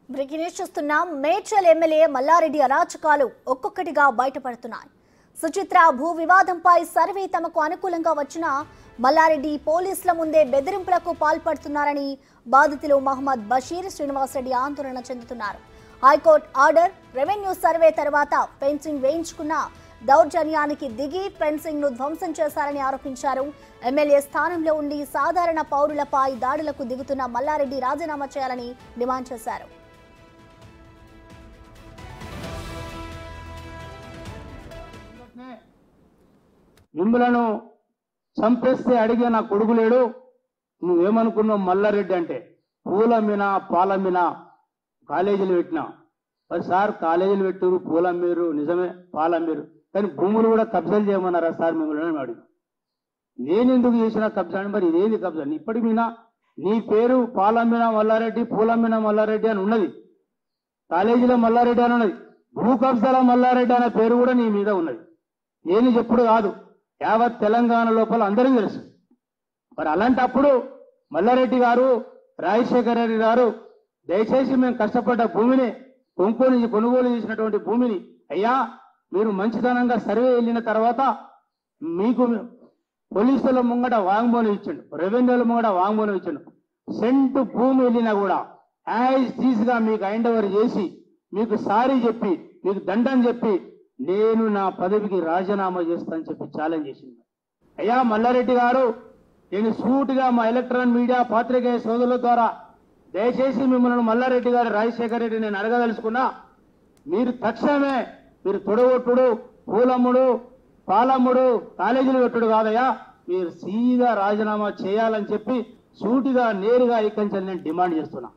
Breaking news చూస్తున్నాం. Medchal MLA Mallareddy అరాచకాలు ఒక్కొక్కటిగా బయటపడుతున్నాయి. సుచిత్ర భూ వివాదంపై సర్వే తమకు అనుకూలంగా వచ్చిన మల్లారెడ్డి పోలీసుల ముందే బెదిరింపులకు పాల్పడుతున్నారని బాధితులు మహమ్మద్ బషీర్, శ్రీనివాసరెడ్డి ఆందోళన చెందుతున్నారు. హైకోర్టు ఆర్డర్, రెవెన్యూ సర్వే తర్వాత ఫెన్సింగ్ వేయించుకున్న దౌర్జన్యానికి దిగి ఫెన్సింగ్ ను ధ్వంసం చేశారని ఆరోపించారు. ఎమ్మెల్యే స్థానంలో ఉండి సాధారణ పౌరులపై దాడులకు దిగుతున్న మల్లారెడ్డి రాజీనామా చేయాలని డిమాండ్ చేశారు. మిమ్మలను చంపేస్తే అడిగే నా కొడుకు లేడు, నువ్వేమనుకున్నావు మల్లారెడ్డి అంటే పూల మీద పాల మీద కాలేజీలు పెట్టినా. మరి సార్ కాలేజీలు పెట్టారు, పూల అమ్మారు, నిజమే పాల అమ్మారు, కానీ భూములు కూడా కబ్జాలు చేయమన్నారా సార్ మిమ్మల్ని అడిగి? నేను ఎందుకు చేసిన కబ్జా అని? మరి ఇదేంది కబ్జా? ఇప్పటి మీద నీ పేరు పాలమ్మిన మల్లారెడ్డి, పూలమ్మిన మల్లారెడ్డి అని ఉన్నది, కాలేజీలో మల్లారెడ్డి అని ఉన్నది, భూ కబ్జాల మల్లారెడ్డి అనే పేరు కూడా నీ మీద ఉన్నది. నేను చెప్పుడు కాదు, యావత్ తెలంగాణ లోపల అందరికీ తెలుసు. మరి అలాంటప్పుడు మల్లారెడ్డి గారు, రాజశేఖర రెడ్డి గారు దయచేసి మేము కష్టపడ్డ భూమిని కొనుగోలు చేసినటువంటి భూమిని అయ్యా మీరు మంచితనంగా సర్వే వెళ్ళిన తర్వాత మీకు పోలీసుల ముంగట వాంగ్మూలం ఇచ్చిండు, రెవెన్యూల ముంగట వాంగ్మూలం ఇచ్చిండు. సెంటు భూమి వెళ్ళినా కూడా యాజ్ తీసిగా మీకు హ్యాండ్ ఓవర్ చేసి మీకు సారీ చెప్పి మీకు దండం చెప్పి నేను నా పదవికి రాజీనామా చేస్తానని చెప్పి ఛాలెంజ్ చేసింది. అయ్యా మల్లారెడ్డి గారు, నేను సూటిగా మా ఎలక్ట్రానిక్ మీడియా పాత్రికేయ సోదరుల ద్వారా దయచేసి మిమ్మల్ని మల్లారెడ్డి గారు, రాజశేఖర రెడ్డి నేను అడగదలుచుకున్నా, మీరు తక్షణమే మీరు తొడగొట్టుడు, పూలమ్ముడు, పాలమ్ముడు, కాలేజీలు పెట్టుడు కాదయ్యా, మీరు సీదా రాజీనామా చేయాలని చెప్పి సూటిగా నేరుగా ఇక్కడి నుంచి నేను డిమాండ్ చేస్తున్నా.